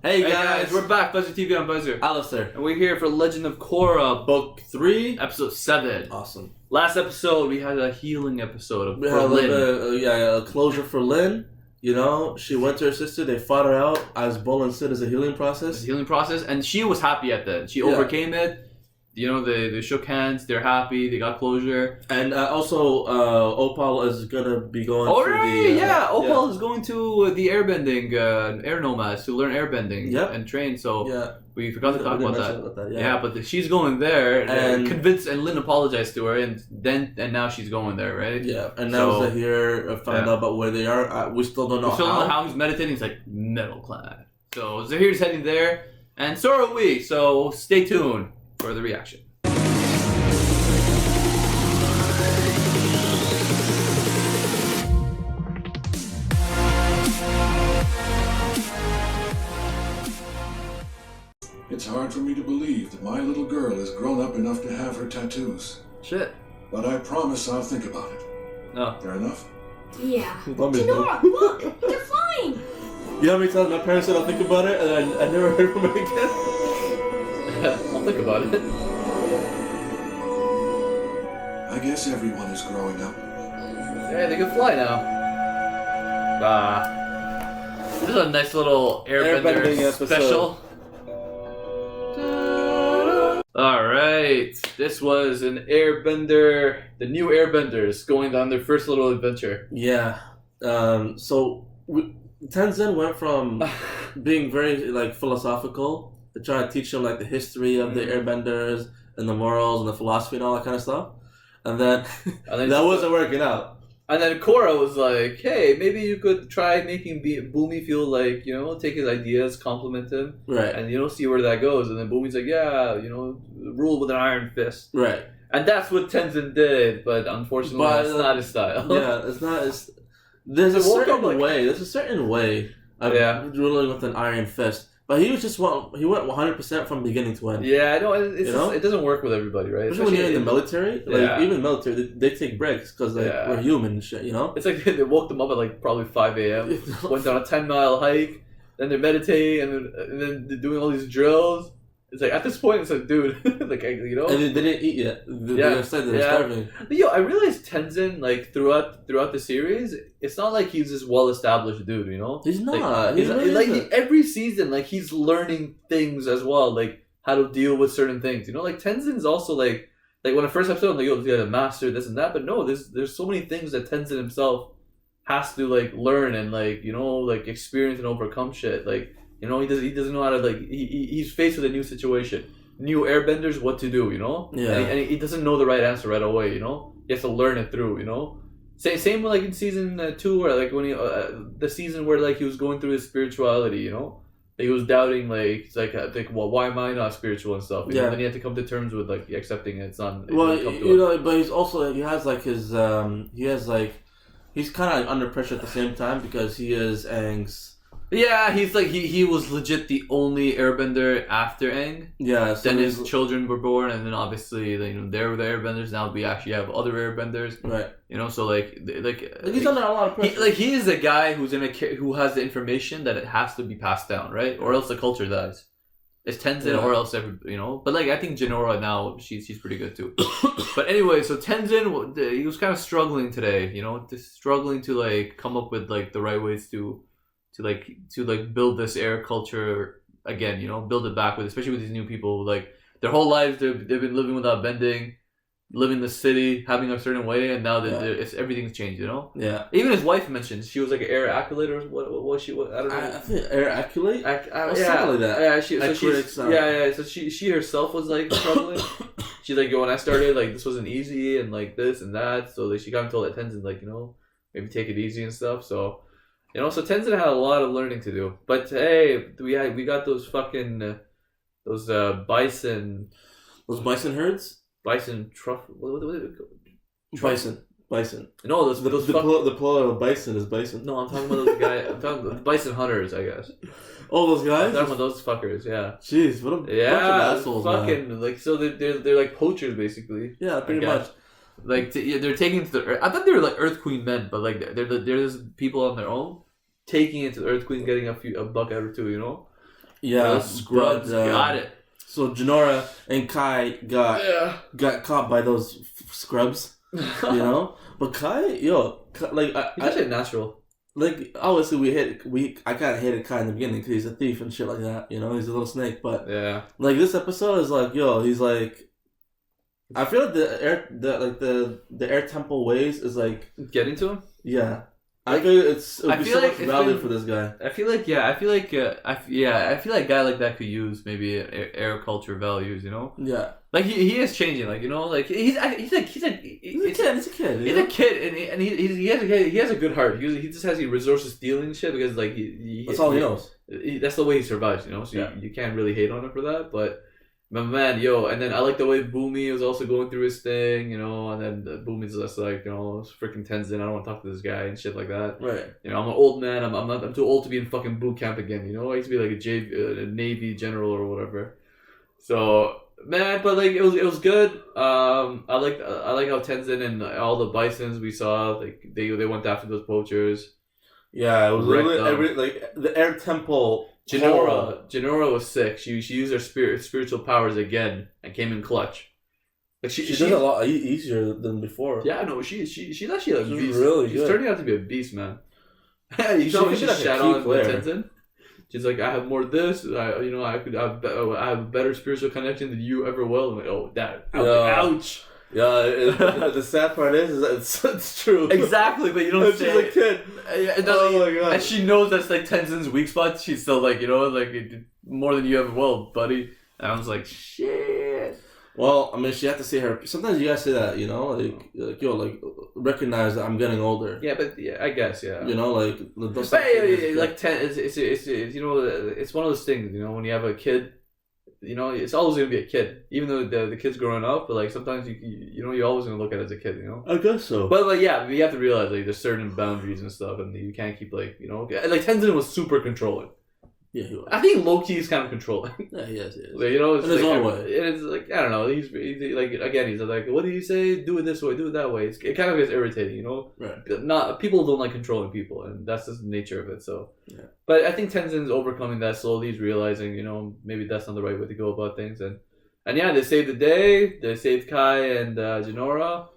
Hey guys, we're back. Buzzer TV on Buzzer. Alistair. And we're here for Legend of Korra, Book 3, Episode 7. Awesome. Last episode, we had a healing episode We for had Lynn. a closure for Lynn. You know, she went to her sister, they fought her out, as Bolin said, as a healing process. And she was happy at that. She overcame it. You know, they shook hands, they're happy, they got closure. And also, Opal is going to be going Opal is going to the airbending, air nomads, to learn airbending and train, so we forgot to talk about that. But she's going there, and convinced, and Lynn apologized to her, and now she's going there, right? Yeah, and now Zahir found out about where they are. We still don't know how. We still don't know how he's meditating. He's like, metal clad. So Zahir's heading there, and so are we, so stay tuned for the reaction. It's hard for me to believe that my little girl is grown up enough to have her tattoos. Shit. But I promise I'll think about it. No. Fair enough? Yeah. Denora, look! They're flying! You know how many times my parents said I'll think about it, and I never heard from it again? I'll think about it. I guess everyone is growing up. Hey, they can fly now. This is a nice little Airbenders special. Alright, this was an Airbender, the new Airbenders going on their first little adventure. Yeah. So Tenzin went from being very philosophical to try to teach them the history of the Airbenders and the morals and the philosophy and all that kind of stuff. And then that wasn't working out. And then Korra was like, hey, maybe you could try making Boomy feel take his ideas, compliment him. Right. And, see where that goes. And then Boomy's like, yeah, rule with an iron fist. Right. And that's what Tenzin did, but unfortunately that's not his style. Yeah, it's not his... There's a certain way of ruling with an iron fist. But he went 100% from beginning to end. Yeah, I know. It doesn't work with everybody, right? Especially when you're in the military. Even military, they take breaks because we're human and shit, It's like they woke them up at probably 5 a.m., went on a 10-mile hike, then they're meditating, and then they're doing all these drills. It's like, at this point, it's like, dude, And they didn't eat yet. They said they were starving. But I realized Tenzin, throughout the series, it's not like he's this well-established dude, He's not. Every season, he's learning things as well, how to deal with certain things, Tenzin's also, when the first episode, I'm like, yo, he's got a master, this and that, but no, there's so many things that Tenzin himself has to, learn and, experience and overcome shit, he doesn't know how to he's faced with a new situation, new airbenders, what to do, and he doesn't know the right answer right away, he has to learn it through, same in season 2 where when he the season where he was going through his spirituality, he was doubting well, why am I not spiritual and stuff, then he had to come to terms with accepting it. It's not but he's also he has he's kind of under pressure at the same time because he is Aang's. Yeah, he's he was legit the only airbender after Aang. Yeah. So then his children were born, and then obviously they were the airbenders. Now we actually have other airbenders. Right. So he's under a lot of pressure. He is a guy who has the information that it has to be passed down, right? Or else the culture dies. It's Tenzin, or else But I think Jinora now she's pretty good too. But anyway, so Tenzin he was kind of struggling today. Struggling to come up with the right ways to build this air culture again, build it back especially with these new people, their whole lives they've been living without bending, living in the city, having a certain way, and now everything's changed, Yeah. Even his wife mentioned she was an air acolyte or what was she? I don't know. I think air acolyte. Something like that. So she herself was struggling. She's when I started, this wasn't easy and this and that. So she got told at Tenzin maybe take it easy and stuff. So. So Tenzin had a lot of learning to do. But hey, we got those fucking those bison. Those bison herds? Bison truffle. What Bison. No, the plural of bison is bison. No, I'm talking about those guys. I'm talking about bison hunters, I guess. Oh, those guys? I'm talking about those fuckers, yeah. Jeez, what a bunch of assholes, fucking, man. So they're like poachers, basically. Yeah, pretty much. They're taking to the. I thought they were Earth Queen men, but they're just people on their own, taking it to the Earth Queen, getting a buck out or two, Yeah, Those scrubs got it. So Jinora and Kai got caught by those scrubs, you know. But Kai, like He's actually natural. Like obviously I kind of hated Kai in the beginning because he's a thief and shit like that, you know. He's a little snake, but like this episode is like, he's like. I feel like the air temple ways is like getting to him. Yeah. I feel it would be so much value for this guy. I feel like a guy like that could use maybe air culture values, you know? Yeah. Like he is changing, like, you know, like he's a kid. He's a kid, and he has a good heart. He just has resources stealing shit because like that's all he knows. That's the way he survives, you know. So you can't really hate on him for that, but. My man, and then I like the way Boomy was also going through his thing, you know, and then Boomy's just like, you know, it's freaking Tenzin, I don't want to talk to this guy and shit like that. Right. You know, I'm an old man, I'm too old to be in fucking boot camp again, you know. I used to be like a Navy general or whatever. So, man, but like it was good. I like how Tenzin and all the bisons we saw, like they went after those poachers. Yeah, it was like the air temple. Jinora was sick. She used her spiritual powers again and came in clutch. Like she does it a lot easier than before. Yeah, no, she's actually a beast. Really she's good. turning out to be a beast, man. You saw me just shat on Tenzin. She's like, I have more of this. I have a better spiritual connection than you ever will. I'm like, oh, that. Ouch. Yeah, the sad part is that it's true. Exactly, but you don't say she's a kid. Oh my god. And she knows that's like Tenzin's weak spot. She's still like, you know, like more than you ever will, buddy. And I was like, shit. Well, I mean, she had to say her. Sometimes you gotta say that, you know, like recognize that I'm getting older. Yeah, but I guess, yeah. You know, like like it's you know, it's one of those things, you know, when you have a kid. You know, it's always gonna be a kid, even though the kid's growing up. But like sometimes you're always gonna look at it as a kid. You know. I guess so. But like yeah, you have to realize like there's certain boundaries and stuff, and you can't keep like like Tenzin was super controlling. Yeah, he was. I think Loki is kind of controlling. Yeah, he is. Like, you know, it's in his own way. And it's like I don't know. He's like again, he's like, what do you say? Do it this way, do it that way. It kind of gets irritating, you know. Right. People don't like controlling people, and that's just the nature of it. So. Yeah. But I think Tenzin's overcoming that slowly. He's realizing, you know, maybe that's not the right way to go about things, and yeah, they saved the day. They saved Kai and Jinora.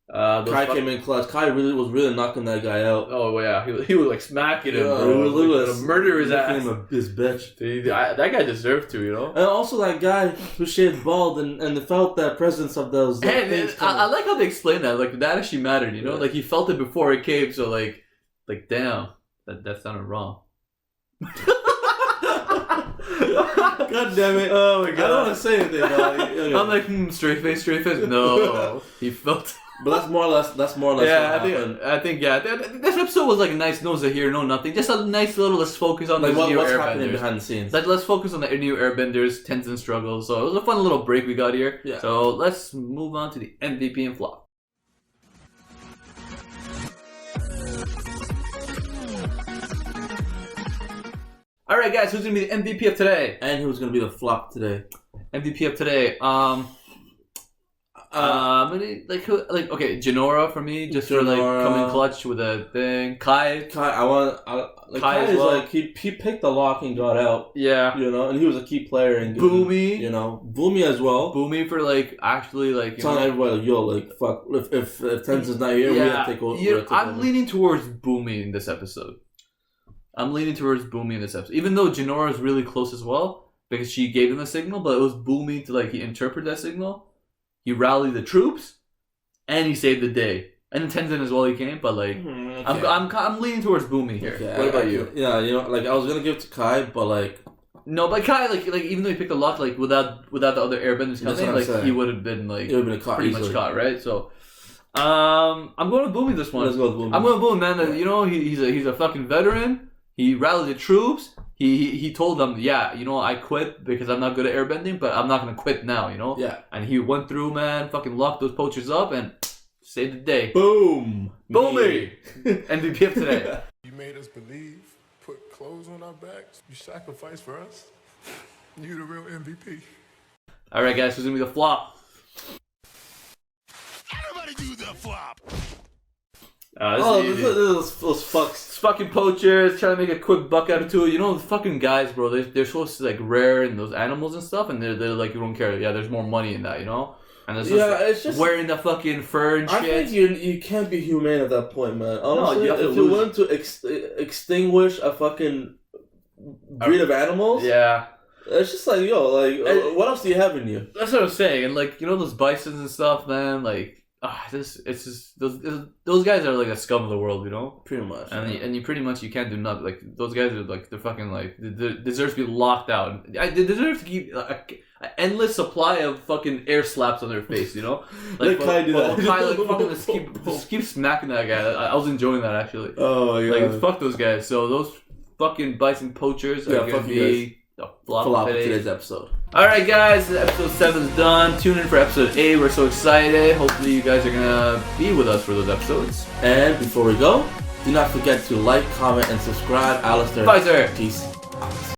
Kai came in clutch. Kai was really knocking that guy out. Oh yeah, he was like smacking him. Yeah, bro. he was literally gonna murder his ass. His bitch. That guy deserved to, you know. And also that guy who shaved bald and felt that presence of those. And I like how they explain that. Like that actually mattered, you know. Yeah. Like he felt it before it came. So like damn, that sounded wrong. God damn it! Oh my god! I don't want to say anything. I'm like straight face. No, he felt. But that's more or less. Yeah, I think this episode was like a nice nose to hear, no nothing. Just a nice little. Let's focus on like new what's Airbenders. Happening behind the scenes. Like let's focus on the new Airbenders, Tenzin struggles. So it was a fun little break we got here. Yeah. So let's move on to the MVP and flop. All right, guys, who's gonna be the MVP of today? And who's gonna be the flop today? MVP of today. Okay, Jinora for me, just for like coming clutch with a thing. Kai, Kai is well. Like he picked the lock and got out. Yeah, you know, and he was a key player. And Boomy, you know, Boomy as well. Boomy for like actually like telling everybody, like fuck, if Tenzin's not here, we have to take over. I'm leaning towards Boomy in this episode. Even though Jinora is really close as well because she gave him a signal, but it was Boomy to like he interpret that signal. He rallied the troops, and he saved the day. And then Tenzin as well, he came, but like, okay. I'm leaning towards Boomy here. Okay. What about you? Yeah, you know, like I was gonna give it to Kai, but like, no, but Kai, like even though he picked a lock, like without the other Airbenders coming, like he would have been like pretty much caught, right? So, I'm going with Boomy this one. Let's go with Boomy. I'm going with Boomy, man. Yeah. You know, he's a fucking veteran. He rallied the troops. He told them, yeah, you know, I quit because I'm not good at airbending, but I'm not gonna quit now, you know. Yeah. And he went through, man, fucking locked those poachers up and saved the day. Boom, Boomy, MVP of today. You made us believe, put clothes on our backs, you sacrificed for us. You the real MVP. All right, guys, who's gonna be the flop? Everybody do the flop. This fucks. fucking poachers trying to make a quick buck out of it. You know, the fucking guys, bro. They're supposed to like rare in those animals and stuff, and they're like, you don't care. Yeah, there's more money in that, you know. And it's just wearing the fucking fur and shit. I think you can't be humane at that point, man. Honestly, no, if you're willing to extinguish a fucking breed of animals, yeah. It's just like, yo, like, what else do you have in you? That's what I'm saying. And like, you know, those bisons and stuff, man. Like, it's just those guys are like the scum of the world, you know. Pretty much. And you pretty much you can't do nothing. Like those guys are like they're fucking like they deserve to be locked out. They deserve to keep an endless supply of fucking air slaps on their face, you know. Like Kai do that. Kai like fucking just keep smacking that guy. I was enjoying that actually. Oh my god. Like fuck those guys. So those fucking bison poachers are gonna be the flop of today's episode. Alright guys, episode 7's done. Tune in for episode 8. We're so excited. Hopefully you guys are gonna be with us for those episodes. And before we go, do not forget to like, comment, and subscribe. Alistair. Bye, sir. Peace.